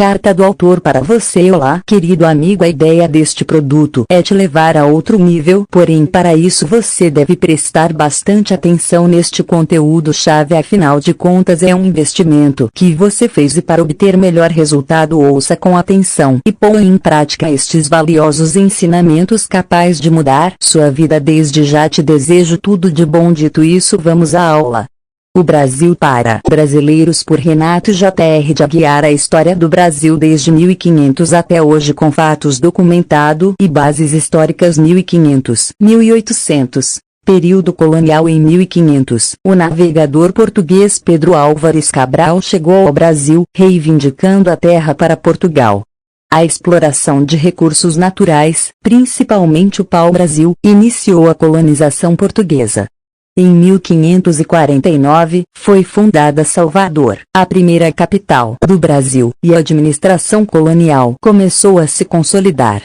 Carta do autor para você. Olá, querido amigo, a ideia deste produto é te levar a outro nível, porém para isso você deve prestar bastante atenção neste conteúdo-chave, afinal de contas é um investimento que você fez e para obter melhor resultado ouça com atenção e ponha em prática estes valiosos ensinamentos capazes de mudar sua vida. Desde já te desejo tudo de bom. Dito isso, vamos à aula. O Brasil para brasileiros, por Renato J.R. de Aguiar. A história do Brasil desde 1500 até hoje, com fatos documentados e bases históricas. 1500, 1800. Período colonial. Em 1500, o navegador português Pedro Álvares Cabral chegou ao Brasil, reivindicando a terra para Portugal. A exploração de recursos naturais, principalmente o pau-brasil, iniciou a colonização portuguesa. Em 1549, foi fundada Salvador, a primeira capital do Brasil, e a administração colonial começou a se consolidar.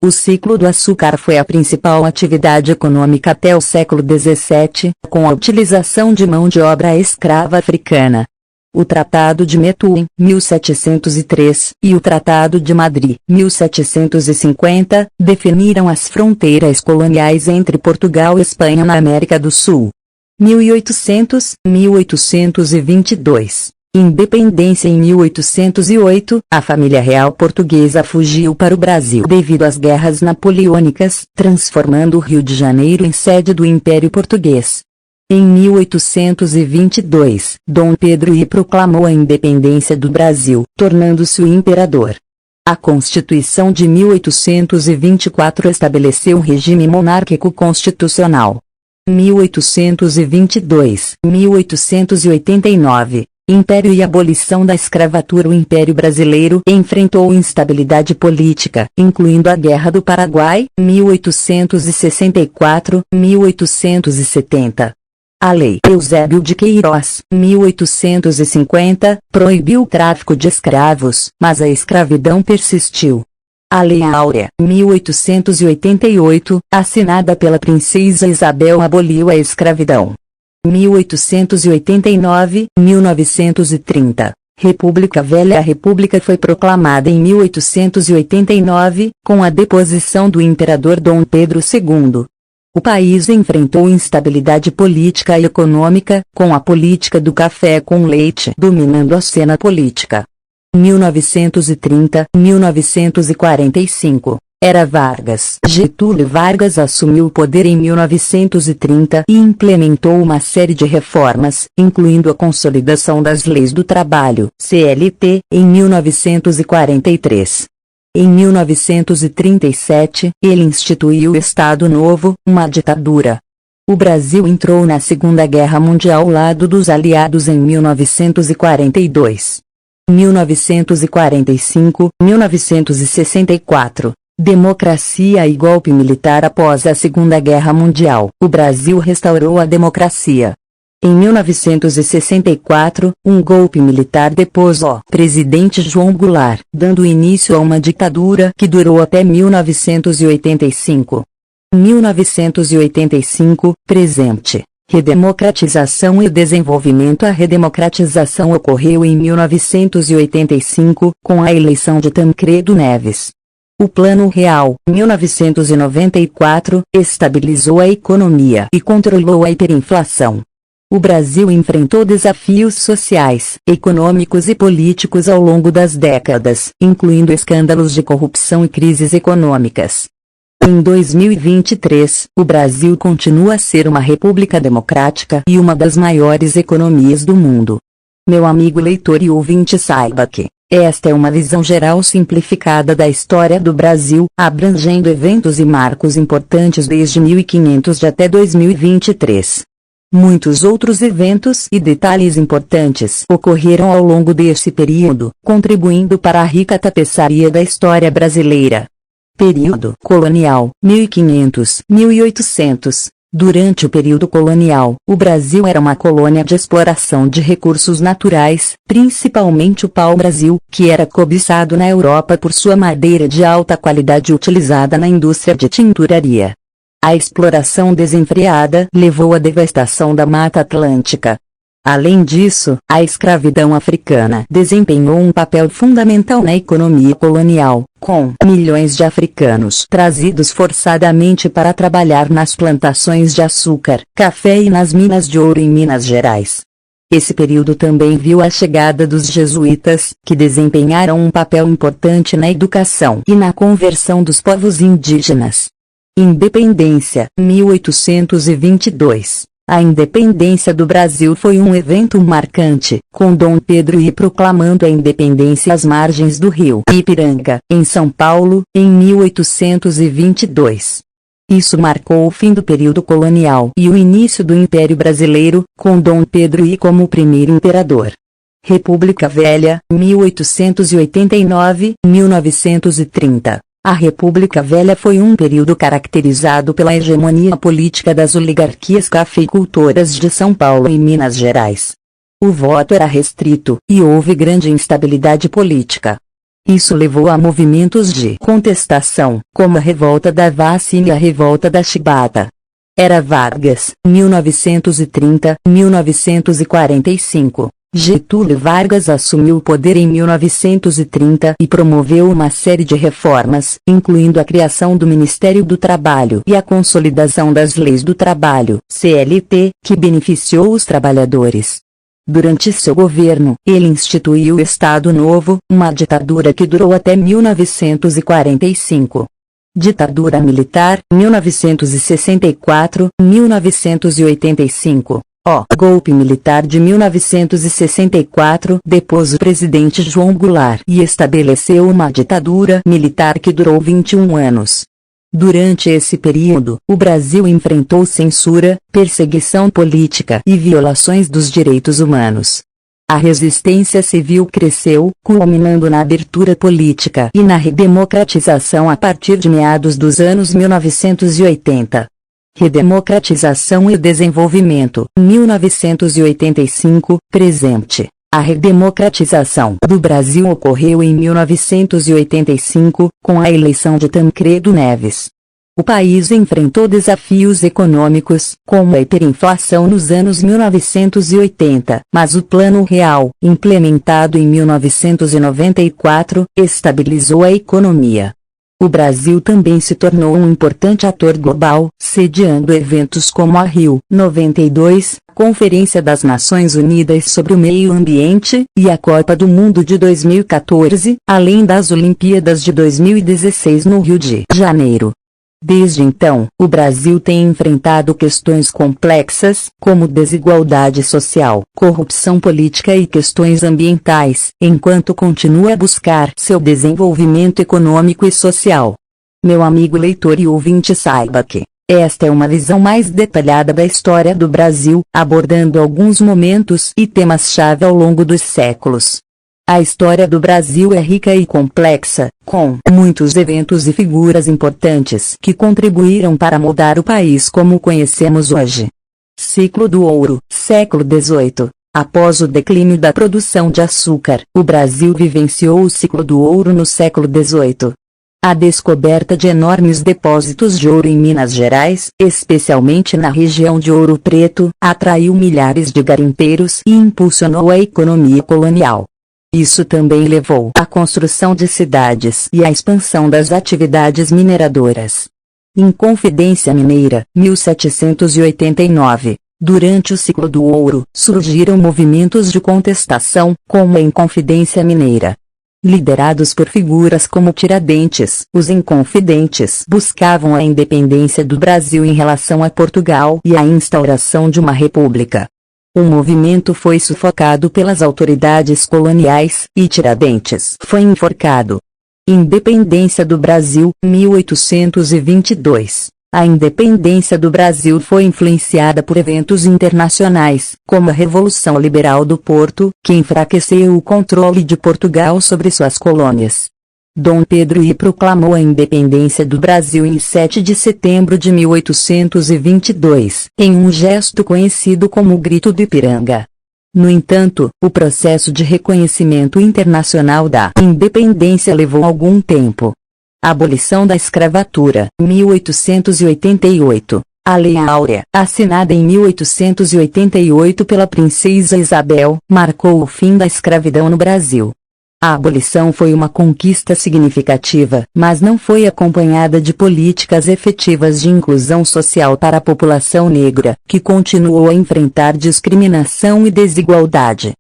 O ciclo do açúcar foi a principal atividade econômica até o século XVII, com a utilização de mão de obra escrava africana. O Tratado de Methuen, 1703, e o Tratado de Madrid, 1750, definiram as fronteiras coloniais entre Portugal e Espanha na América do Sul. 1800, 1822. Independência. Em 1808, a família real portuguesa fugiu para o Brasil devido às guerras napoleônicas, transformando o Rio de Janeiro em sede do Império Português. Em 1822, Dom Pedro I proclamou a independência do Brasil, tornando-se o imperador. A Constituição de 1824 estabeleceu um regime monárquico constitucional. 1822, 1889. Império e abolição da escravatura. O Império Brasileiro enfrentou instabilidade política, incluindo a Guerra do Paraguai, 1864, 1870. A Lei Eusébio de Queiroz, 1850, proibiu o tráfico de escravos, mas a escravidão persistiu. A Lei Áurea, 1888, assinada pela princesa Isabel, aboliu a escravidão. 1889, 1930. República Velha. A República foi proclamada em 1889, com a deposição do imperador Dom Pedro II. O país enfrentou instabilidade política e econômica, com a política do café com leite dominando a cena política. 1930, 1945. Era Vargas. Getúlio Vargas assumiu o poder em 1930 e implementou uma série de reformas, incluindo a consolidação das leis do trabalho, CLT, em 1943. Em 1937, ele instituiu o Estado Novo, uma ditadura. O Brasil entrou na Segunda Guerra Mundial ao lado dos aliados em 1942. 1945, 1964. Democracia e golpe militar. Após a Segunda Guerra Mundial, o Brasil restaurou a democracia. Em 1964, um golpe militar depôs o presidente João Goulart, dando início a uma ditadura que durou até 1985. 1985, presente. Redemocratização e desenvolvimento. A redemocratização ocorreu em 1985, com a eleição de Tancredo Neves. O Plano Real, 1994, estabilizou a economia e controlou a hiperinflação. O Brasil enfrentou desafios sociais, econômicos e políticos ao longo das décadas, incluindo escândalos de corrupção e crises econômicas. Em 2023, o Brasil continua a ser uma república democrática e uma das maiores economias do mundo. Meu amigo leitor e ouvinte, saiba que esta é uma visão geral simplificada da história do Brasil, abrangendo eventos e marcos importantes desde 1500 até 2023. Muitos outros eventos e detalhes importantes ocorreram ao longo desse período, contribuindo para a rica tapeçaria da história brasileira. Período colonial, 1500-1800. Durante o período colonial, o Brasil era uma colônia de exploração de recursos naturais, principalmente o pau-brasil, que era cobiçado na Europa por sua madeira de alta qualidade utilizada na indústria de tinturaria. A exploração desenfreada levou à devastação da Mata Atlântica. Além disso, a escravidão africana desempenhou um papel fundamental na economia colonial, com milhões de africanos trazidos forçadamente para trabalhar nas plantações de açúcar, café e nas minas de ouro em Minas Gerais. Esse período também viu a chegada dos jesuítas, que desempenharam um papel importante na educação e na conversão dos povos indígenas. Independência, 1822. A independência do Brasil foi um evento marcante, com Dom Pedro I proclamando a independência às margens do rio Ipiranga, em São Paulo, em 1822. Isso marcou o fim do período colonial e o início do Império Brasileiro, com Dom Pedro I como o primeiro imperador. República Velha, 1889-1930. A República Velha foi um período caracterizado pela hegemonia política das oligarquias cafeicultoras de São Paulo e Minas Gerais. O voto era restrito, e houve grande instabilidade política. Isso levou a movimentos de contestação, como a Revolta da Vacina e a Revolta da Chibata. Era Vargas, 1930-1945. Getúlio Vargas assumiu o poder em 1930 e promoveu uma série de reformas, incluindo a criação do Ministério do Trabalho e a consolidação das leis do trabalho, CLT, que beneficiou os trabalhadores. Durante seu governo, ele instituiu o Estado Novo, uma ditadura que durou até 1945. Ditadura Militar, 1964-1985. O golpe militar de 1964 depôs o presidente João Goulart e estabeleceu uma ditadura militar que durou 21 anos. Durante esse período, o Brasil enfrentou censura, perseguição política e violações dos direitos humanos. A resistência civil cresceu, culminando na abertura política e na redemocratização a partir de meados dos anos 1980. Redemocratização e Desenvolvimento, 1985, presente. A redemocratização do Brasil ocorreu em 1985, com a eleição de Tancredo Neves. O país enfrentou desafios econômicos, como a hiperinflação nos anos 1980, mas o Plano Real, implementado em 1994, estabilizou a economia. O Brasil também se tornou um importante ator global, sediando eventos como a Rio 92, Conferência das Nações Unidas sobre o Meio Ambiente, e a Copa do Mundo de 2014, além das Olimpíadas de 2016 no Rio de Janeiro. Desde então, o Brasil tem enfrentado questões complexas, como desigualdade social, corrupção política e questões ambientais, enquanto continua a buscar seu desenvolvimento econômico e social. Meu amigo leitor e ouvinte, saiba que esta é uma visão mais detalhada da história do Brasil, abordando alguns momentos e temas-chave ao longo dos séculos. A história do Brasil é rica e complexa, com muitos eventos e figuras importantes que contribuíram para moldar o país como o conhecemos hoje. Ciclo do ouro, século XVIII. Após o declínio da produção de açúcar, o Brasil vivenciou o ciclo do ouro no século XVIII. A descoberta de enormes depósitos de ouro em Minas Gerais, especialmente na região de Ouro Preto, atraiu milhares de garimpeiros e impulsionou a economia colonial. Isso também levou à construção de cidades e à expansão das atividades mineradoras. Inconfidência Mineira, 1789. Durante o ciclo do ouro, surgiram movimentos de contestação, como a Inconfidência Mineira. Liderados por figuras como Tiradentes, os Inconfidentes buscavam a independência do Brasil em relação a Portugal e a instauração de uma república. O movimento foi sufocado pelas autoridades coloniais, e Tiradentes foi enforcado. Independência do Brasil, 1822. A independência do Brasil foi influenciada por eventos internacionais, como a Revolução Liberal do Porto, que enfraqueceu o controle de Portugal sobre suas colônias. Dom Pedro I proclamou a independência do Brasil em 7 de setembro de 1822, em um gesto conhecido como o Grito do Ipiranga. No entanto, o processo de reconhecimento internacional da independência levou algum tempo. Abolição da escravatura, 1888. A Lei Áurea, assinada em 1888 pela princesa Isabel, marcou o fim da escravidão no Brasil. A abolição foi uma conquista significativa, mas não foi acompanhada de políticas efetivas de inclusão social para a população negra, que continuou a enfrentar discriminação e desigualdade.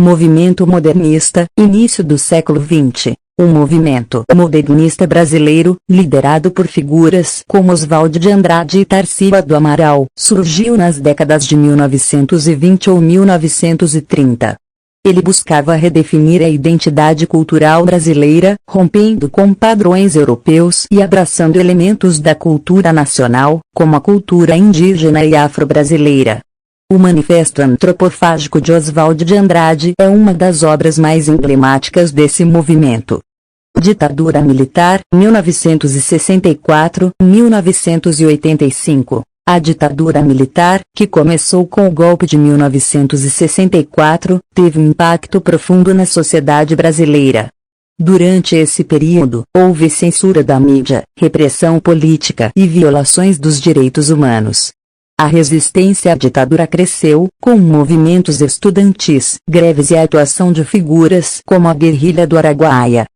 Movimento modernista, início do século XX. O movimento modernista brasileiro, liderado por figuras como Oswald de Andrade e Tarsila do Amaral, surgiu nas décadas de 1920 ou 1930. Ele buscava redefinir a identidade cultural brasileira, rompendo com padrões europeus e abraçando elementos da cultura nacional, como a cultura indígena e afro-brasileira. O Manifesto Antropofágico de Oswald de Andrade é uma das obras mais emblemáticas desse movimento. Ditadura militar, 1964-1985. A ditadura militar, que começou com o golpe de 1964, teve um impacto profundo na sociedade brasileira. Durante esse período, houve censura da mídia, repressão política e violações dos direitos humanos. A resistência à ditadura cresceu, com movimentos estudantis, greves e a atuação de figuras como a Guerrilha do Araguaia.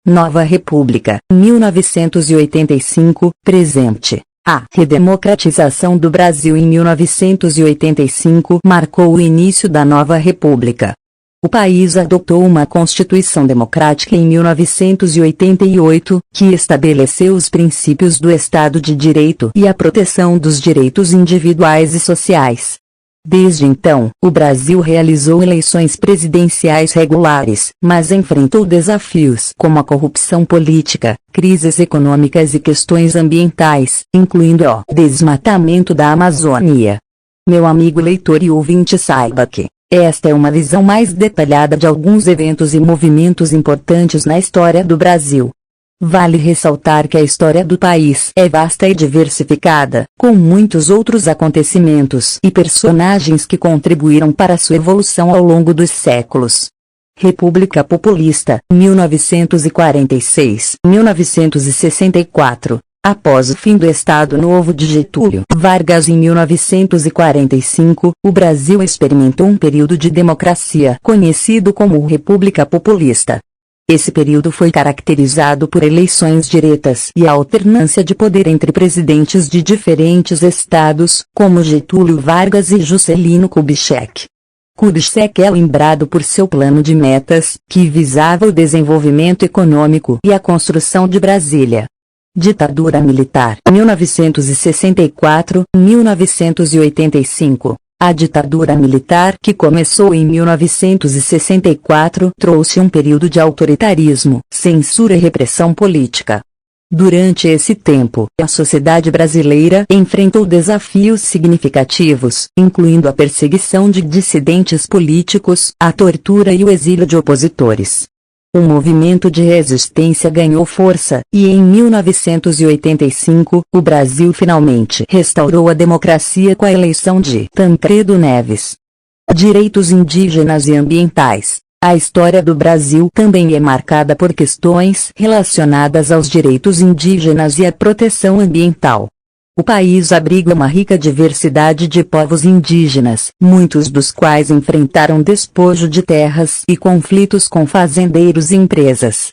Nova República, 1985, presente. A redemocratização do Brasil em 1985 marcou o início da Nova República. O país adotou uma Constituição Democrática em 1988, que estabeleceu os princípios do Estado de Direito e a proteção dos direitos individuais e sociais. Desde então, o Brasil realizou eleições presidenciais regulares, mas enfrentou desafios como a corrupção política, crises econômicas e questões ambientais, incluindo o desmatamento da Amazônia. Meu amigo leitor e ouvinte, saiba que esta é uma visão mais detalhada de alguns eventos e movimentos importantes na história do Brasil. Vale ressaltar que a história do país é vasta e diversificada, com muitos outros acontecimentos e personagens que contribuíram para sua evolução ao longo dos séculos. República Populista, 1946-1964. Após o fim do Estado Novo de Getúlio Vargas em 1945, o Brasil experimentou um período de democracia conhecido como República Populista. Esse período foi caracterizado por eleições diretas e a alternância de poder entre presidentes de diferentes estados, como Getúlio Vargas e Juscelino Kubitschek. Kubitschek é lembrado por seu plano de metas, que visava o desenvolvimento econômico e a construção de Brasília. Ditadura militar, 1964-1985. A ditadura militar, que começou em 1964, trouxe um período de autoritarismo, censura e repressão política. Durante esse tempo, a sociedade brasileira enfrentou desafios significativos, incluindo a perseguição de dissidentes políticos, a tortura e o exílio de opositores. O movimento de resistência ganhou força, e em 1985, o Brasil finalmente restaurou a democracia com a eleição de Tancredo Neves. Direitos indígenas e ambientais. A história do Brasil também é marcada por questões relacionadas aos direitos indígenas e à proteção ambiental. O país abriga uma rica diversidade de povos indígenas, muitos dos quais enfrentaram despojo de terras e conflitos com fazendeiros e empresas.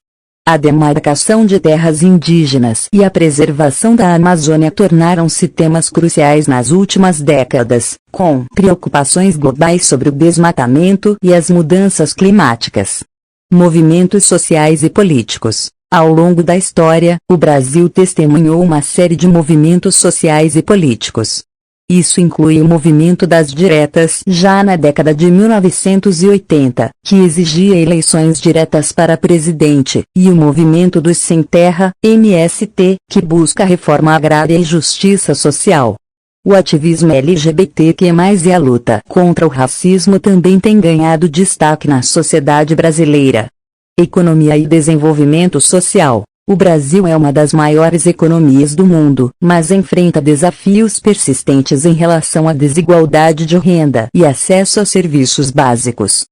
A demarcação de terras indígenas e a preservação da Amazônia tornaram-se temas cruciais nas últimas décadas, com preocupações globais sobre o desmatamento e as mudanças climáticas. Movimentos sociais e políticos. Ao longo da história, o Brasil testemunhou uma série de movimentos sociais e políticos. Isso inclui o movimento das diretas já na década de 1980, que exigia eleições diretas para presidente, e o movimento dos Sem Terra, MST, que busca reforma agrária e justiça social. O ativismo LGBTQ+, e a luta contra o racismo também tem ganhado destaque na sociedade brasileira. Economia e desenvolvimento social. O Brasil é uma das maiores economias do mundo, mas enfrenta desafios persistentes em relação à desigualdade de renda e acesso a serviços básicos.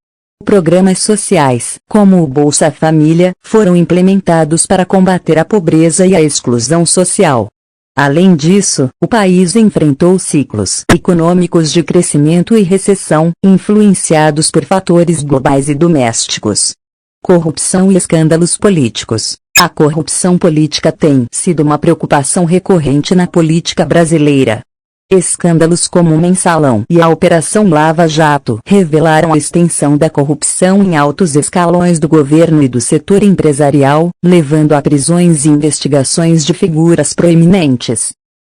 Programas sociais, como o Bolsa Família, foram implementados para combater a pobreza e a exclusão social. Além disso, o país enfrentou ciclos econômicos de crescimento e recessão, influenciados por fatores globais e domésticos. Corrupção e escândalos políticos. A corrupção política tem sido uma preocupação recorrente na política brasileira. Escândalos como o Mensalão e a Operação Lava Jato revelaram a extensão da corrupção em altos escalões do governo e do setor empresarial, levando a prisões e investigações de figuras proeminentes.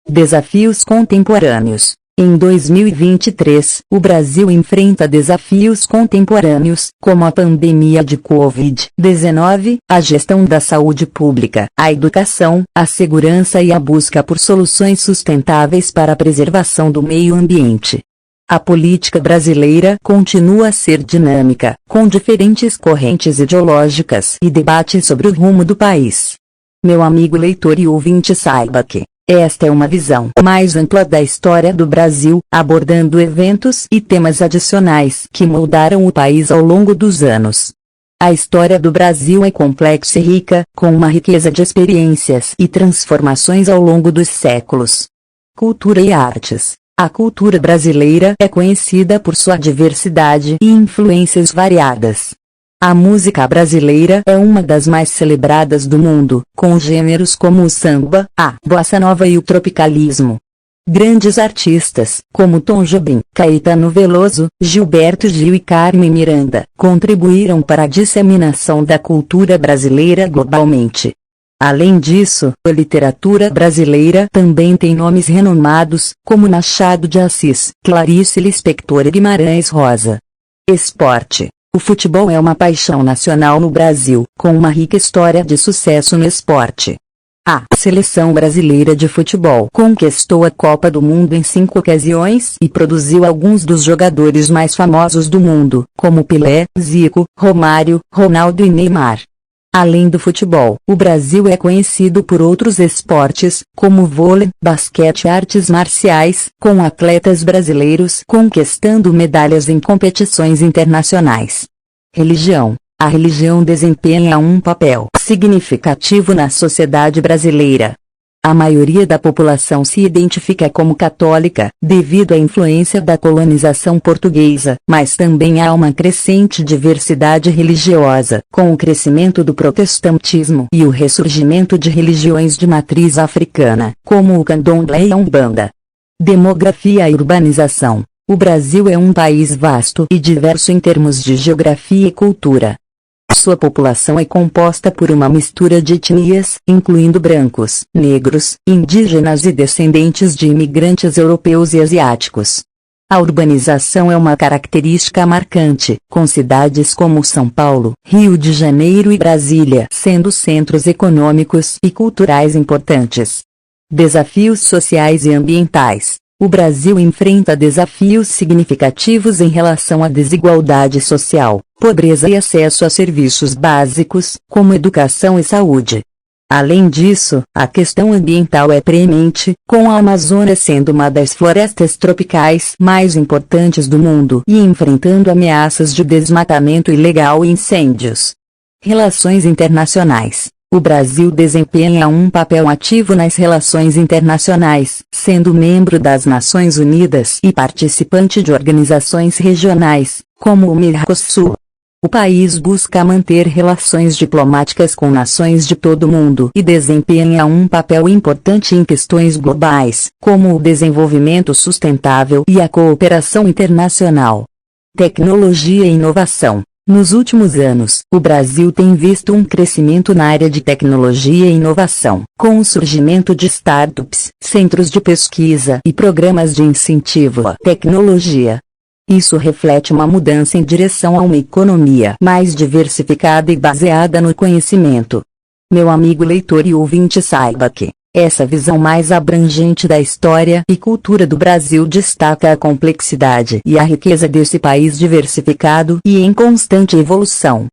Desafios contemporâneos. Em 2023, o Brasil enfrenta desafios contemporâneos, como a pandemia de Covid-19, a gestão da saúde pública, a educação, a segurança e a busca por soluções sustentáveis para a preservação do meio ambiente. A política brasileira continua a ser dinâmica, com diferentes correntes ideológicas e debates sobre o rumo do país. Meu amigo leitor e ouvinte, saiba que esta é uma visão mais ampla da história do Brasil, abordando eventos e temas adicionais que moldaram o país ao longo dos anos. A história do Brasil é complexa e rica, com uma riqueza de experiências e transformações ao longo dos séculos. Cultura e artes. A cultura brasileira é conhecida por sua diversidade e influências variadas. A música brasileira é uma das mais celebradas do mundo, com gêneros como o samba, a bossa nova e o tropicalismo. Grandes artistas, como Tom Jobim, Caetano Veloso, Gilberto Gil e Carmen Miranda, contribuíram para a disseminação da cultura brasileira globalmente. Além disso, a literatura brasileira também tem nomes renomados, como Machado de Assis, Clarice Lispector e Guimarães Rosa. Esporte. O futebol é uma paixão nacional no Brasil, com uma rica história de sucesso no esporte. A seleção brasileira de futebol conquistou a Copa do Mundo em 5 ocasiões e produziu alguns dos jogadores mais famosos do mundo, como Pelé, Zico, Romário, Ronaldo e Neymar. Além do futebol, o Brasil é conhecido por outros esportes, como vôlei, basquete e artes marciais, com atletas brasileiros conquistando medalhas em competições internacionais. Religião. A religião desempenha um papel significativo na sociedade brasileira. A maioria da população se identifica como católica, devido à influência da colonização portuguesa, mas também há uma crescente diversidade religiosa, com o crescimento do protestantismo e o ressurgimento de religiões de matriz africana, como o candomblé e a umbanda. Demografia e urbanização. O Brasil é um país vasto e diverso em termos de geografia e cultura. Sua população é composta por uma mistura de etnias, incluindo brancos, negros, indígenas e descendentes de imigrantes europeus e asiáticos. A urbanização é uma característica marcante, com cidades como São Paulo, Rio de Janeiro e Brasília sendo centros econômicos e culturais importantes. Desafios sociais e ambientais. O Brasil enfrenta desafios significativos em relação à desigualdade social, pobreza e acesso a serviços básicos, como educação e saúde. Além disso, a questão ambiental é preemente, com a Amazônia sendo uma das florestas tropicais mais importantes do mundo e enfrentando ameaças de desmatamento ilegal e incêndios. Relações internacionais. O Brasil desempenha um papel ativo nas relações internacionais, sendo membro das Nações Unidas e participante de organizações regionais, como o Mercosul. O país busca manter relações diplomáticas com nações de todo o mundo e desempenha um papel importante em questões globais, como o desenvolvimento sustentável e a cooperação internacional. Tecnologia e inovação. Nos últimos anos, o Brasil tem visto um crescimento na área de tecnologia e inovação, com o surgimento de startups, centros de pesquisa e programas de incentivo à tecnologia. Isso reflete uma mudança em direção a uma economia mais diversificada e baseada no conhecimento. Meu amigo leitor e ouvinte, saiba que essa visão mais abrangente da história e cultura do Brasil destaca a complexidade e a riqueza desse país diversificado e em constante evolução.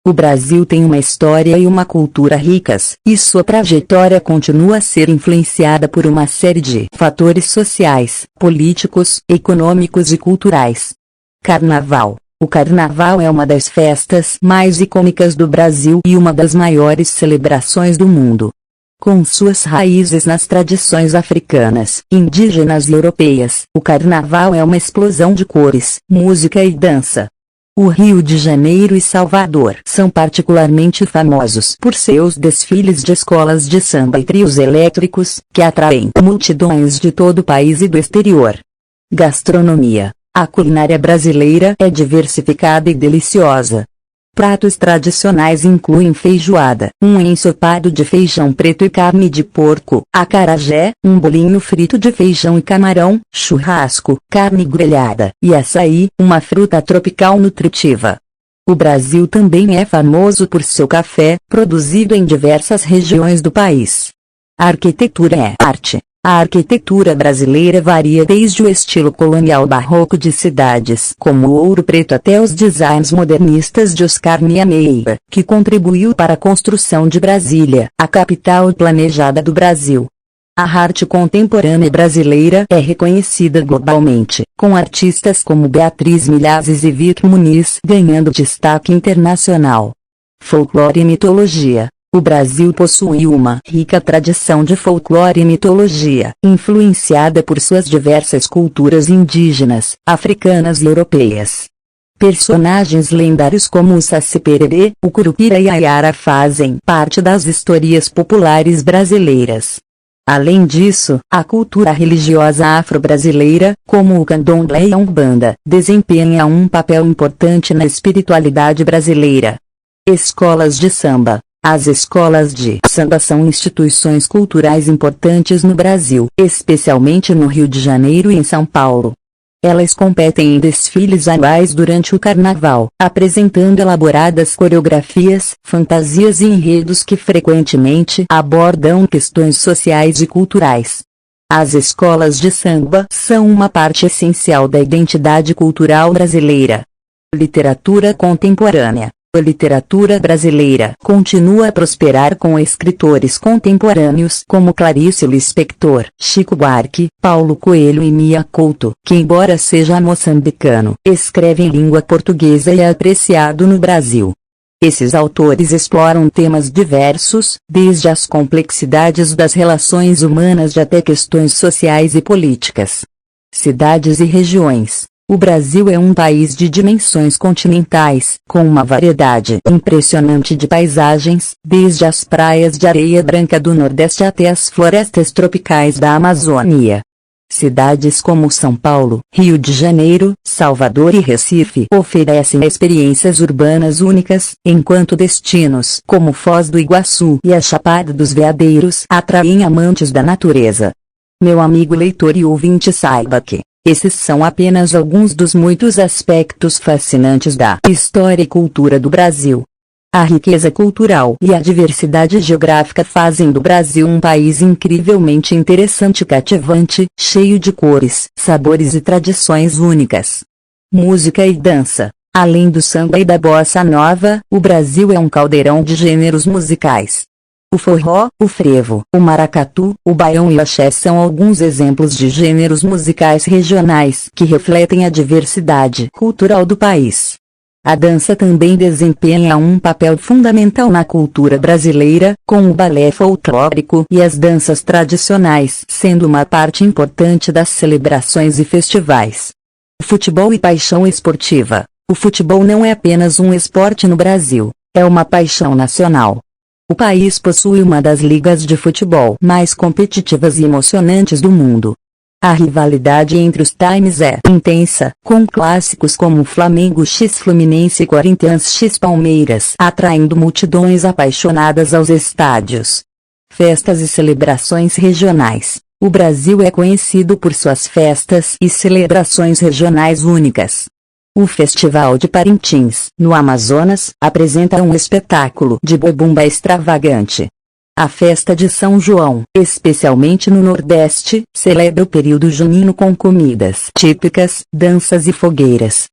O Brasil tem uma história e uma cultura ricas, e sua trajetória continua a ser influenciada por uma série de fatores sociais, políticos, econômicos e culturais. Carnaval. O Carnaval é uma das festas mais icônicas do Brasil e uma das maiores celebrações do mundo. Com suas raízes nas tradições africanas, indígenas e europeias, o carnaval é uma explosão de cores, música e dança. O Rio de Janeiro e Salvador são particularmente famosos por seus desfiles de escolas de samba e trios elétricos, que atraem multidões de todo o país e do exterior. Gastronomia. A culinária brasileira é diversificada e deliciosa. Pratos tradicionais incluem feijoada, um ensopado de feijão preto e carne de porco, acarajé, um bolinho frito de feijão e camarão, churrasco, carne grelhada, e açaí, uma fruta tropical nutritiva. O Brasil também é famoso por seu café, produzido em diversas regiões do país. A arquitetura é arte. A arquitetura brasileira varia desde o estilo colonial barroco de cidades como Ouro Preto até os designs modernistas de Oscar Niemeyer, que contribuiu para a construção de Brasília, a capital planejada do Brasil. A arte contemporânea brasileira é reconhecida globalmente, com artistas como Beatriz Milhazes e Vitor Muniz ganhando destaque internacional. Folclore e mitologia. O Brasil possui uma rica tradição de folclore e mitologia, influenciada por suas diversas culturas indígenas, africanas e europeias. Personagens lendários como o Saci-Pererê, o Curupira e a Iara fazem parte das histórias populares brasileiras. Além disso, a cultura religiosa afro-brasileira, como o candomblé e a umbanda, desempenha um papel importante na espiritualidade brasileira. Escolas de samba. As escolas de samba são instituições culturais importantes no Brasil, especialmente no Rio de Janeiro e em São Paulo. Elas competem em desfiles anuais durante o carnaval, apresentando elaboradas coreografias, fantasias e enredos que frequentemente abordam questões sociais e culturais. As escolas de samba são uma parte essencial da identidade cultural brasileira. Literatura contemporânea. A literatura brasileira continua a prosperar com escritores contemporâneos como Clarice Lispector, Chico Buarque, Paulo Coelho e Mia Couto, que embora seja moçambicano, escreve em língua portuguesa e é apreciado no Brasil. Esses autores exploram temas diversos, desde as complexidades das relações humanas até questões sociais e políticas. Cidades e regiões. O Brasil é um país de dimensões continentais, com uma variedade impressionante de paisagens, desde as praias de areia branca do Nordeste até as florestas tropicais da Amazônia. Cidades como São Paulo, Rio de Janeiro, Salvador e Recife oferecem experiências urbanas únicas, enquanto destinos como Foz do Iguaçu e a Chapada dos Veadeiros atraem amantes da natureza. Meu amigo leitor e ouvinte, saiba que esses são apenas alguns dos muitos aspectos fascinantes da história e cultura do Brasil. A riqueza cultural e a diversidade geográfica fazem do Brasil um país incrivelmente interessante e cativante, cheio de cores, sabores e tradições únicas. Música e dança. Além do samba e da bossa nova, o Brasil é um caldeirão de gêneros musicais. O forró, o frevo, o maracatu, o baião e o axé são alguns exemplos de gêneros musicais regionais que refletem a diversidade cultural do país. A dança também desempenha um papel fundamental na cultura brasileira, com o balé folclórico e as danças tradicionais sendo uma parte importante das celebrações e festivais. Futebol e paixão esportiva. O futebol não é apenas um esporte no Brasil, é uma paixão nacional. O país possui uma das ligas de futebol mais competitivas e emocionantes do mundo. A rivalidade entre os times é intensa, com clássicos como Flamengo x Fluminense e Corinthians x Palmeiras atraindo multidões apaixonadas aos estádios. Festas e celebrações regionais. O Brasil é conhecido por suas festas e celebrações regionais únicas. O Festival de Parintins, no Amazonas, apresenta um espetáculo de boi-bumba extravagante. A festa de São João, especialmente no Nordeste, celebra o período junino com comidas típicas, danças e fogueiras.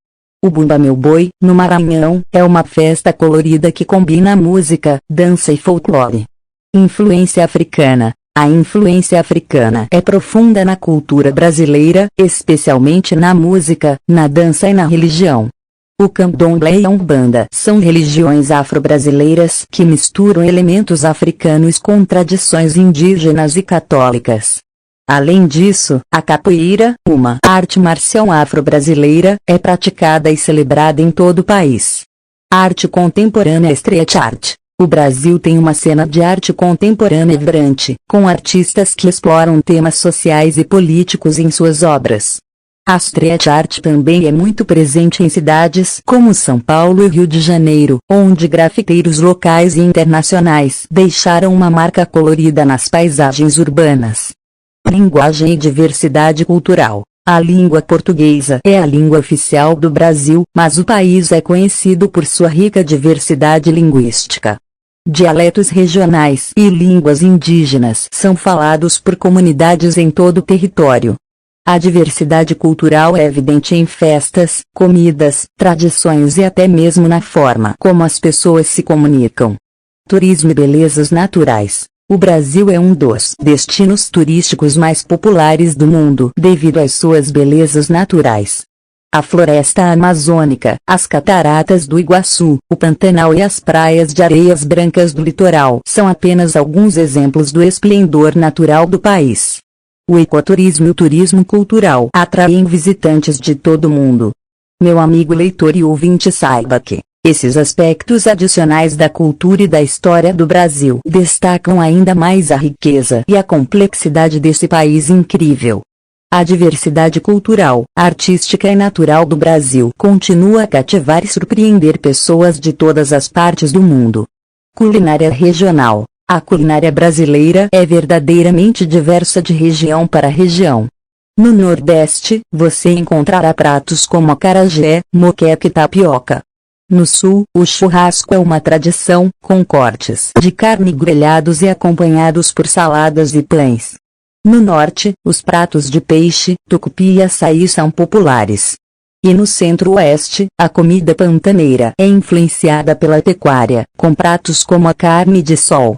O Bumba Meu Boi, no Maranhão, é uma festa colorida que combina música, dança e folclore. Influência africana. A influência africana é profunda na cultura brasileira, especialmente na música, na dança e na religião. O candomblé e a umbanda são religiões afro-brasileiras que misturam elementos africanos com tradições indígenas e católicas. Além disso, a capoeira, uma arte marcial afro-brasileira, é praticada e celebrada em todo o país. A arte contemporânea é street art. O Brasil tem uma cena de arte contemporânea vibrante, com artistas que exploram temas sociais e políticos em suas obras. A street art também é muito presente em cidades como São Paulo e Rio de Janeiro, onde grafiteiros locais e internacionais deixaram uma marca colorida nas paisagens urbanas. Linguagem e diversidade cultural. A língua portuguesa é a língua oficial do Brasil, mas o país é conhecido por sua rica diversidade linguística. Dialetos regionais e línguas indígenas são falados por comunidades em todo o território. A diversidade cultural é evidente em festas, comidas, tradições e até mesmo na forma como as pessoas se comunicam. Turismo e belezas naturais. O Brasil é um dos destinos turísticos mais populares do mundo devido às suas belezas naturais. A floresta amazônica, as cataratas do Iguaçu, o Pantanal e as praias de areias brancas do litoral são apenas alguns exemplos do esplendor natural do país. O ecoturismo e o turismo cultural atraem visitantes de todo o mundo. Meu amigo leitor e ouvinte, saiba que esses aspectos adicionais da cultura e da história do Brasil destacam ainda mais a riqueza e a complexidade desse país incrível. A diversidade cultural, artística e natural do Brasil continua a cativar e surpreender pessoas de todas as partes do mundo. Culinária regional. A culinária brasileira é verdadeiramente diversa de região para região. No Nordeste, você encontrará pratos como acarajé, moqueca e tapioca. No Sul, o churrasco é uma tradição, com cortes de carne grelhados e acompanhados por saladas e pães. No Norte, os pratos de peixe, tucupi e açaí são populares. E no Centro-Oeste, a comida pantaneira é influenciada pela pecuária, com pratos como a carne de sol.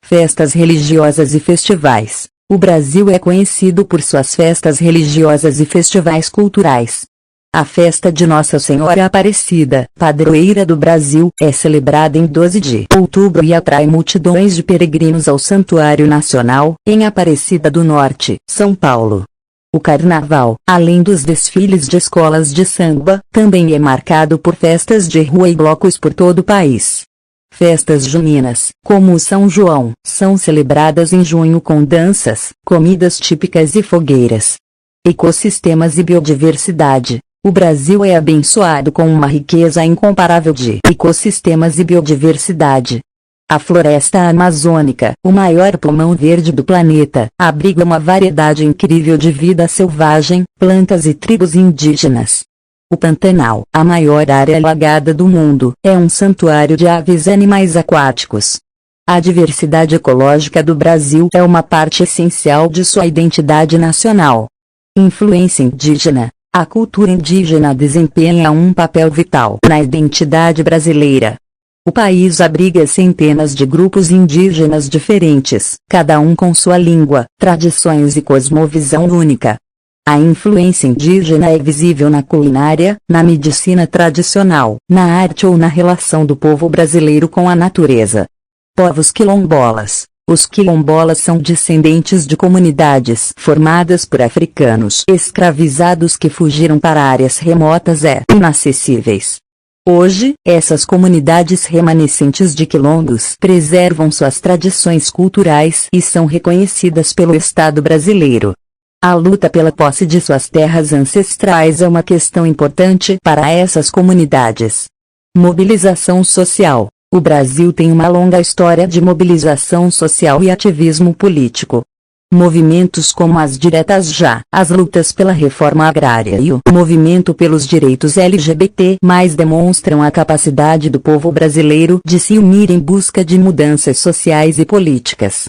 Festas religiosas e festivais. O Brasil é conhecido por suas festas religiosas e festivais culturais. A festa de Nossa Senhora Aparecida, padroeira do Brasil, é celebrada em 12 de outubro e atrai multidões de peregrinos ao Santuário Nacional, em Aparecida do Norte, São Paulo. O Carnaval, além dos desfiles de escolas de samba, também é marcado por festas de rua e blocos por todo o país. Festas juninas, como o São João, são celebradas em junho com danças, comidas típicas e fogueiras. Ecossistemas e biodiversidade. O Brasil é abençoado com uma riqueza incomparável de ecossistemas e biodiversidade. A floresta amazônica, o maior pulmão verde do planeta, abriga uma variedade incrível de vida selvagem, plantas e tribos indígenas. O Pantanal, a maior área alagada do mundo, é um santuário de aves e animais aquáticos. A diversidade ecológica do Brasil é uma parte essencial de sua identidade nacional. Influência indígena. A cultura indígena desempenha um papel vital na identidade brasileira. O país abriga centenas de grupos indígenas diferentes, cada um com sua língua, tradições e cosmovisão única. A influência indígena é visível na culinária, na medicina tradicional, na arte ou na relação do povo brasileiro com a natureza. Povos quilombolas. Os quilombolas são descendentes de comunidades formadas por africanos escravizados que fugiram para áreas remotas e inacessíveis. Hoje, essas comunidades remanescentes de quilombos preservam suas tradições culturais e são reconhecidas pelo Estado brasileiro. A luta pela posse de suas terras ancestrais é uma questão importante para essas comunidades. Mobilização social. O Brasil tem uma longa história de mobilização social e ativismo político. Movimentos como as Diretas Já, as lutas pela reforma agrária e o movimento pelos direitos LGBT+ demonstram a capacidade do povo brasileiro de se unir em busca de mudanças sociais e políticas.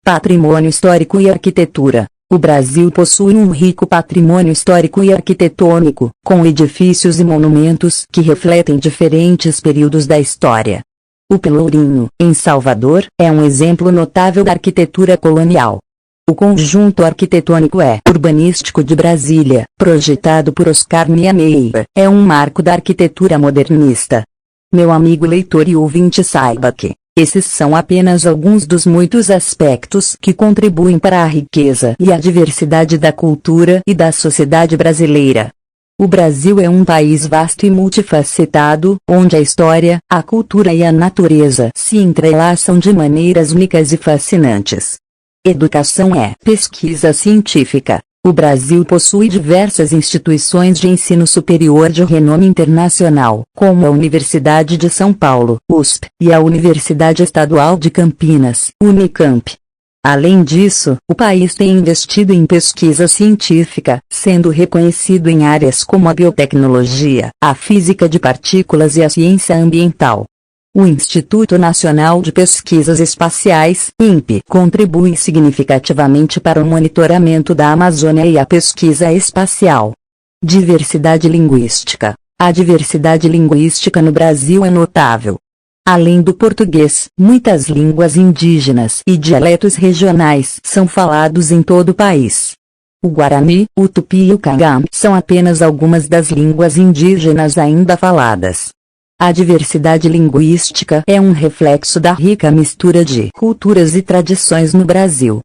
Patrimônio histórico e arquitetura. O Brasil possui um rico patrimônio histórico e arquitetônico, com edifícios e monumentos que refletem diferentes períodos da história. O Pelourinho, em Salvador, é um exemplo notável da arquitetura colonial. O conjunto arquitetônico urbanístico de Brasília, projetado por Oscar Niemeyer, é um marco da arquitetura modernista. Meu amigo leitor e ouvinte, saiba que esses são apenas alguns dos muitos aspectos que contribuem para a riqueza e a diversidade da cultura e da sociedade brasileira. O Brasil é um país vasto e multifacetado, onde a história, a cultura e a natureza se entrelaçam de maneiras únicas e fascinantes. Educação é pesquisa científica. O Brasil possui diversas instituições de ensino superior de renome internacional, como a Universidade de São Paulo, USP, e a Universidade Estadual de Campinas, Unicamp. Além disso, o país tem investido em pesquisa científica, sendo reconhecido em áreas como a biotecnologia, a física de partículas e a ciência ambiental. O Instituto Nacional de Pesquisas Espaciais, INPE, contribui significativamente para o monitoramento da Amazônia e a pesquisa espacial. Diversidade linguística. A diversidade linguística no Brasil é notável. Além do português, muitas línguas indígenas e dialetos regionais são falados em todo o país. O Guarani, o Tupi e o Cangam são apenas algumas das línguas indígenas ainda faladas. A diversidade linguística é um reflexo da rica mistura de culturas e tradições no Brasil.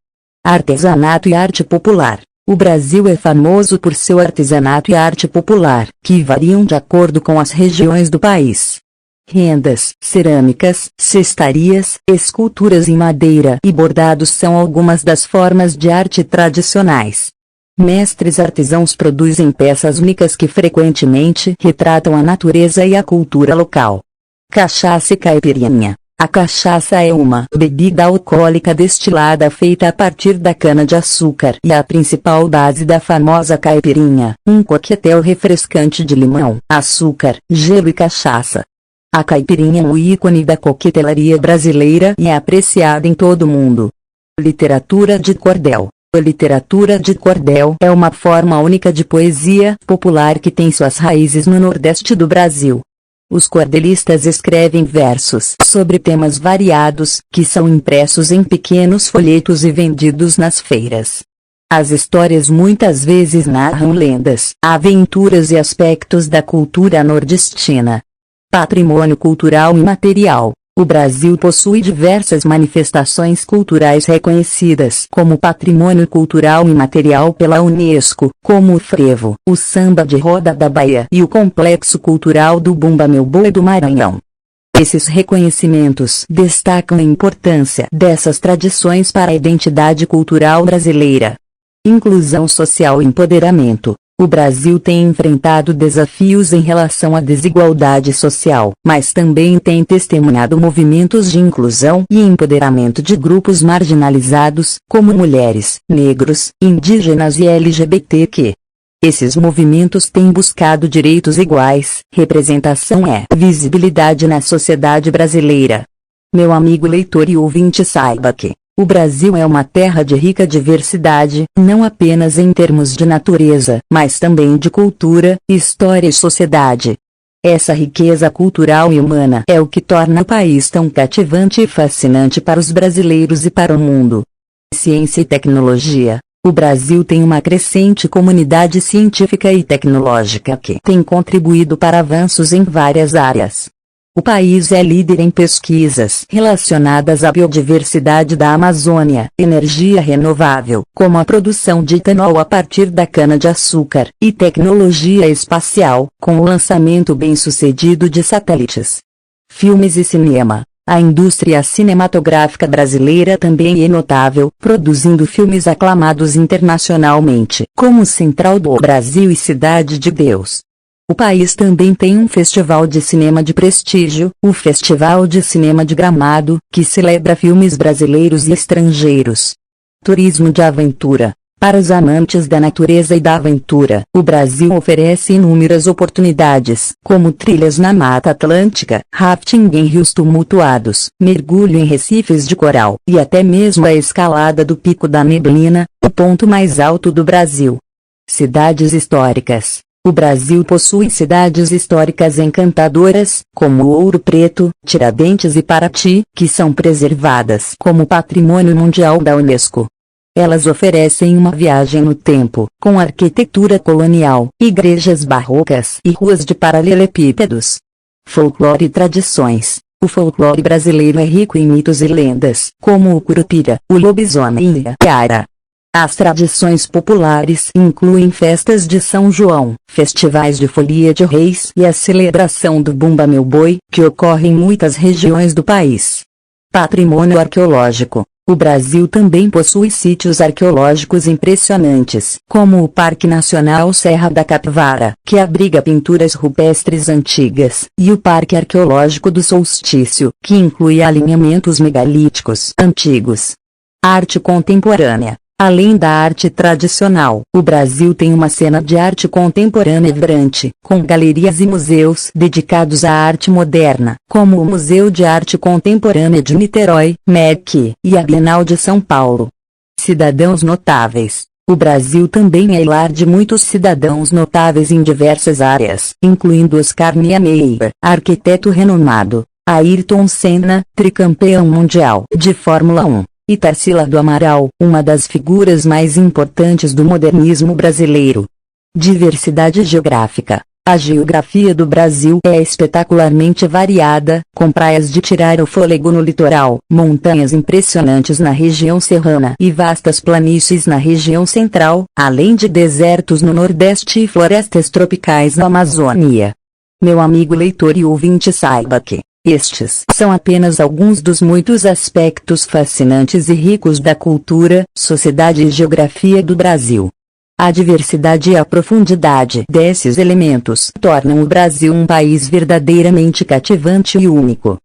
Artesanato e arte popular. O Brasil é famoso por seu artesanato e arte popular, que variam de acordo com as regiões do país. Rendas, cerâmicas, cestarias, esculturas em madeira e bordados são algumas das formas de arte tradicionais. Mestres artesãos produzem peças únicas que frequentemente retratam a natureza e a cultura local. Cachaça e caipirinha. A cachaça é uma bebida alcoólica destilada feita a partir da cana-de-açúcar e a principal base da famosa caipirinha, um coquetel refrescante de limão, açúcar, gelo e cachaça. A caipirinha é um ícone da coquetelaria brasileira e é apreciada em todo o mundo. Literatura de cordel. A literatura de cordel é uma forma única de poesia popular que tem suas raízes no Nordeste do Brasil. Os cordelistas escrevem versos sobre temas variados, que são impressos em pequenos folhetos e vendidos nas feiras. As histórias muitas vezes narram lendas, aventuras e aspectos da cultura nordestina. Patrimônio cultural imaterial. O Brasil possui diversas manifestações culturais reconhecidas como patrimônio cultural imaterial pela Unesco, como o frevo, o samba de roda da Bahia e o complexo cultural do Bumba Meu Boi do Maranhão. Esses reconhecimentos destacam a importância dessas tradições para a identidade cultural brasileira. Inclusão social e empoderamento. O Brasil tem enfrentado desafios em relação à desigualdade social, mas também tem testemunhado movimentos de inclusão e empoderamento de grupos marginalizados, como mulheres, negros, indígenas e LGBTQ. Esses movimentos têm buscado direitos iguais, representação e visibilidade na sociedade brasileira. Meu amigo leitor e ouvinte, saiba que o Brasil é uma terra de rica diversidade, não apenas em termos de natureza, mas também de cultura, história e sociedade. Essa riqueza cultural e humana é o que torna o país tão cativante e fascinante para os brasileiros e para o mundo. Ciência e tecnologia. O Brasil tem uma crescente comunidade científica e tecnológica que tem contribuído para avanços em várias áreas. O país é líder em pesquisas relacionadas à biodiversidade da Amazônia, energia renovável, como a produção de etanol a partir da cana-de-açúcar, e tecnologia espacial, com o lançamento bem-sucedido de satélites. Filmes e cinema. A indústria cinematográfica brasileira também é notável, produzindo filmes aclamados internacionalmente, como Central do Brasil e Cidade de Deus. O país também tem um festival de cinema de prestígio, o Festival de Cinema de Gramado, que celebra filmes brasileiros e estrangeiros. Turismo de aventura. Para os amantes da natureza e da aventura, o Brasil oferece inúmeras oportunidades, como trilhas na Mata Atlântica, rafting em rios tumultuados, mergulho em recifes de coral, e até mesmo a escalada do Pico da Neblina, o ponto mais alto do Brasil. Cidades históricas. O Brasil possui cidades históricas encantadoras, como Ouro Preto, Tiradentes e Paraty, que são preservadas como Patrimônio Mundial da Unesco. Elas oferecem uma viagem no tempo, com arquitetura colonial, igrejas barrocas e ruas de paralelepípedos. Folclore e tradições. O folclore brasileiro é rico em mitos e lendas, como o Curupira, o lobisomem e a Yara. As tradições populares incluem festas de São João, festivais de Folia de Reis e a celebração do Bumba Meu Boi, que ocorre em muitas regiões do país. Patrimônio arqueológico. O Brasil também possui sítios arqueológicos impressionantes, como o Parque Nacional Serra da Capivara, que abriga pinturas rupestres antigas, e o Parque Arqueológico do Solstício, que inclui alinhamentos megalíticos antigos. Arte contemporânea. Além da arte tradicional, o Brasil tem uma cena de arte contemporânea vibrante, com galerias e museus dedicados à arte moderna, como o Museu de Arte Contemporânea de Niterói, MEC, e a Bienal de São Paulo. Cidadãos notáveis. O Brasil também é lar de muitos cidadãos notáveis em diversas áreas, incluindo Oscar Niemeyer, arquiteto renomado, Ayrton Senna, tricampeão mundial de Fórmula 1. E Tarsila do Amaral, uma das figuras mais importantes do modernismo brasileiro. Diversidade geográfica. A geografia do Brasil é espetacularmente variada, com praias de tirar o fôlego no litoral, montanhas impressionantes na região serrana e vastas planícies na região central, além de desertos no Nordeste e florestas tropicais na Amazônia. Meu amigo leitor e ouvinte, saiba que estes são apenas alguns dos muitos aspectos fascinantes e ricos da cultura, sociedade e geografia do Brasil. A diversidade e a profundidade desses elementos tornam o Brasil um país verdadeiramente cativante e único.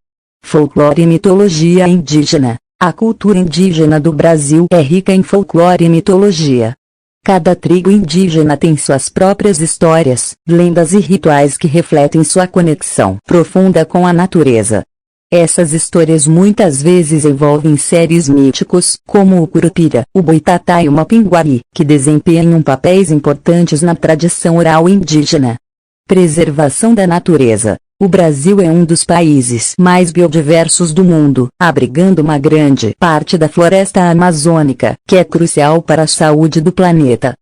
Folclore e mitologia indígena. A cultura indígena do Brasil é rica em folclore e mitologia. Cada tribo indígena tem suas próprias histórias, lendas e rituais que refletem sua conexão profunda com a natureza. Essas histórias muitas vezes envolvem seres míticos, como o Curupira, o Boitatá e o Mapinguari, que desempenham papéis importantes na tradição oral indígena. Preservação da natureza. O Brasil é um dos países mais biodiversos do mundo, abrigando uma grande parte da floresta amazônica, que é crucial para a saúde do planeta.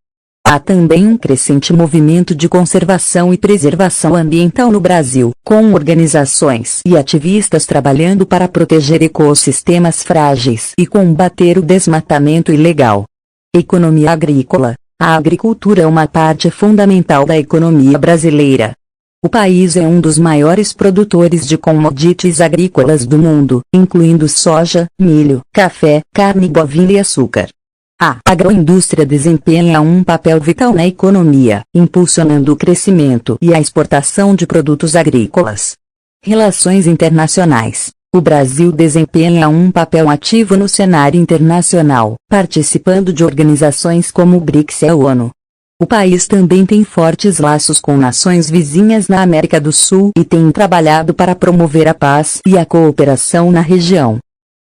Há também um crescente movimento de conservação e preservação ambiental no Brasil, com organizações e ativistas trabalhando para proteger ecossistemas frágeis e combater o desmatamento ilegal. Economia agrícola. A agricultura é uma parte fundamental da economia brasileira. O país é um dos maiores produtores de commodities agrícolas do mundo, incluindo soja, milho, café, carne bovina e açúcar. A agroindústria desempenha um papel vital na economia, impulsionando o crescimento e a exportação de produtos agrícolas. Relações internacionais. O Brasil desempenha um papel ativo no cenário internacional, participando de organizações como o BRICS e a ONU. O país também tem fortes laços com nações vizinhas na América do Sul e tem trabalhado para promover a paz e a cooperação na região.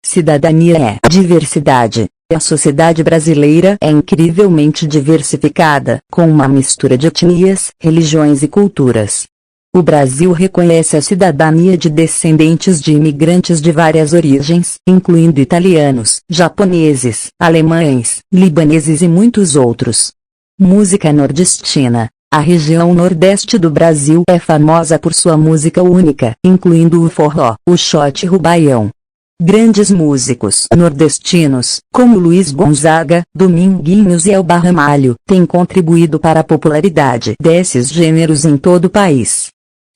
Cidadania é diversidade. A sociedade brasileira é incrivelmente diversificada, com uma mistura de etnias, religiões e culturas. O Brasil reconhece a cidadania de descendentes de imigrantes de várias origens, incluindo italianos, japoneses, alemães, libaneses e muitos outros. Música nordestina. A região nordeste do Brasil é famosa por sua música única, incluindo o forró, o xote e o baião. Grandes músicos nordestinos, como Luiz Gonzaga, Dominguinhos e Elba Ramalho, têm contribuído para a popularidade desses gêneros em todo o país.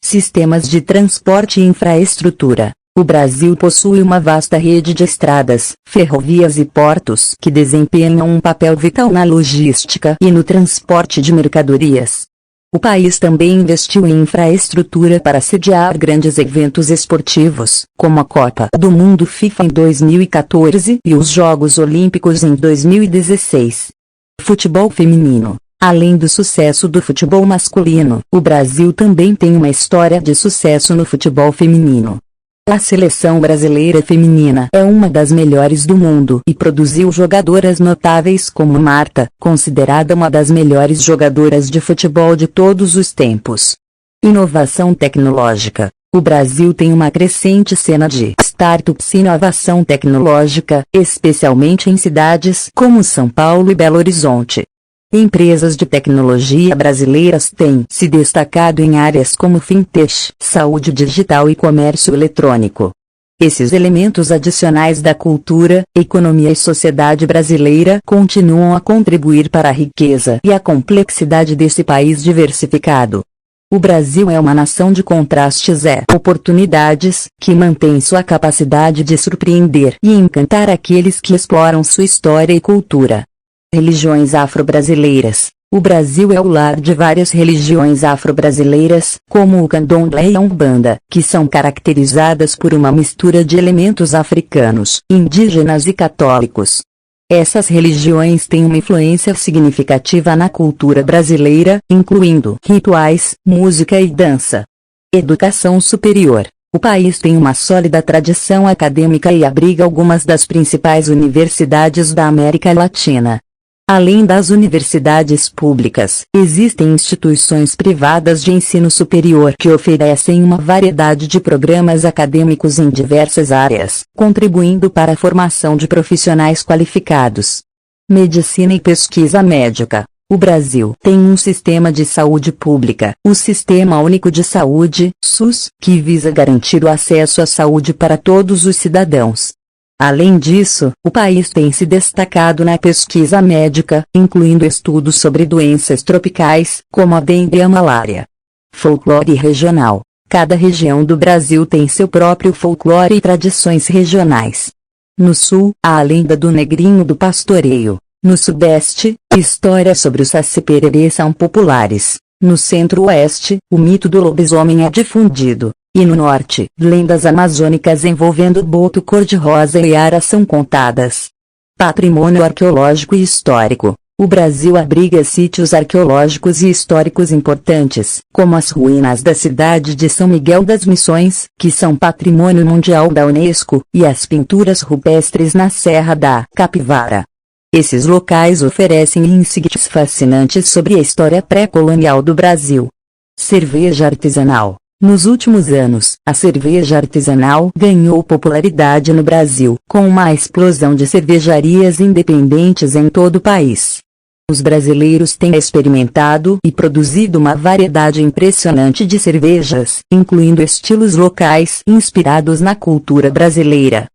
Sistemas de transporte e infraestrutura. O Brasil possui uma vasta rede de estradas, ferrovias e portos que desempenham um papel vital na logística e no transporte de mercadorias. O país também investiu em infraestrutura para sediar grandes eventos esportivos, como a Copa do Mundo FIFA em 2014 e os Jogos Olímpicos em 2016. Futebol feminino. Além do sucesso do futebol masculino, o Brasil também tem uma história de sucesso no futebol feminino. A seleção brasileira feminina é uma das melhores do mundo e produziu jogadoras notáveis como Marta, considerada uma das melhores jogadoras de futebol de todos os tempos. Inovação tecnológica. O Brasil tem uma crescente cena de startups e inovação tecnológica, especialmente em cidades como São Paulo e Belo Horizonte. Empresas de tecnologia brasileiras têm se destacado em áreas como fintech, saúde digital e comércio eletrônico. Esses elementos adicionais da cultura, economia e sociedade brasileira continuam a contribuir para a riqueza e a complexidade desse país diversificado. O Brasil é uma nação de contrastes e oportunidades, que mantém sua capacidade de surpreender e encantar aqueles que exploram sua história e cultura. Religiões afro-brasileiras. O Brasil é o lar de várias religiões afro-brasileiras, como o candomblé e a umbanda, que são caracterizadas por uma mistura de elementos africanos, indígenas e católicos. Essas religiões têm uma influência significativa na cultura brasileira, incluindo rituais, música e dança. Educação superior. O país tem uma sólida tradição acadêmica e abriga algumas das principais universidades da América Latina. Além das universidades públicas, existem instituições privadas de ensino superior que oferecem uma variedade de programas acadêmicos em diversas áreas, contribuindo para a formação de profissionais qualificados. Medicina e pesquisa médica. O Brasil tem um sistema de saúde pública, o Sistema Único de Saúde, SUS, que visa garantir o acesso à saúde para todos os cidadãos. Além disso, o país tem se destacado na pesquisa médica, incluindo estudos sobre doenças tropicais, como a dengue e a malária. Folclore regional. Cada região do Brasil tem seu próprio folclore e tradições regionais. No sul, há a lenda do negrinho do pastoreio. No sudeste, histórias sobre o Saci-Pererê são populares. No centro-oeste, o mito do lobisomem é difundido. E no norte, lendas amazônicas envolvendo boto cor-de-rosa e ara são contadas. Patrimônio arqueológico e histórico. O Brasil abriga sítios arqueológicos e históricos importantes, como as ruínas da cidade de São Miguel das Missões, que são Patrimônio Mundial da Unesco, e as pinturas rupestres na Serra da Capivara. Esses locais oferecem insights fascinantes sobre a história pré-colonial do Brasil. Cerveja artesanal. Nos últimos anos, a cerveja artesanal ganhou popularidade no Brasil, com uma explosão de cervejarias independentes em todo o país. Os brasileiros têm experimentado e produzido uma variedade impressionante de cervejas, incluindo estilos locais inspirados na cultura brasileira.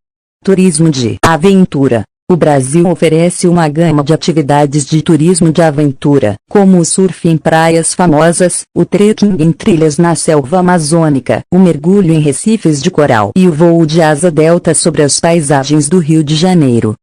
Turismo de aventura. O Brasil oferece uma gama de atividades de turismo de aventura, como o surf em praias famosas, o trekking em trilhas na selva amazônica, o mergulho em recifes de coral e o voo de asa delta sobre as paisagens do Rio de Janeiro.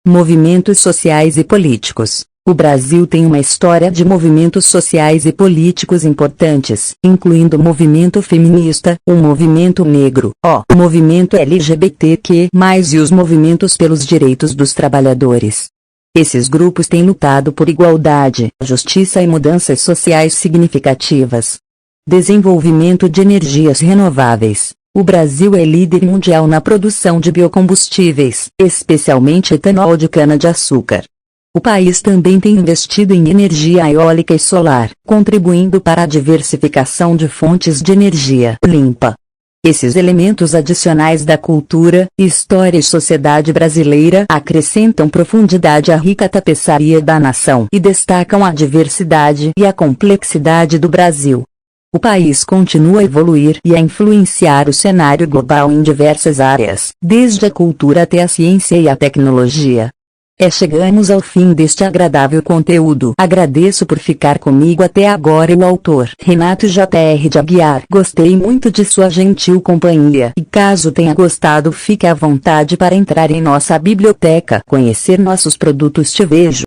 Movimentos sociais e políticos. O Brasil tem uma história de movimentos sociais e políticos importantes, incluindo o movimento feminista, o movimento negro, o movimento LGBTQ+, e os movimentos pelos direitos dos trabalhadores. Esses grupos têm lutado por igualdade, justiça e mudanças sociais significativas. Desenvolvimento de energias renováveis. O Brasil é líder mundial na produção de biocombustíveis, especialmente etanol de cana-de-açúcar. O país também tem investido em energia eólica e solar, contribuindo para a diversificação de fontes de energia limpa. Esses elementos adicionais da cultura, história e sociedade brasileira acrescentam profundidade à rica tapeçaria da nação e destacam a diversidade e a complexidade do Brasil. O país continua a evoluir e a influenciar o cenário global em diversas áreas, desde a cultura até a ciência e a tecnologia. Chegamos ao fim deste agradável conteúdo. Agradeço por ficar comigo até agora. O autor, Renato J.R. de Aguiar. Gostei muito de sua gentil companhia. E caso tenha gostado, fique à vontade para entrar em nossa biblioteca, conhecer nossos produtos. Te vejo.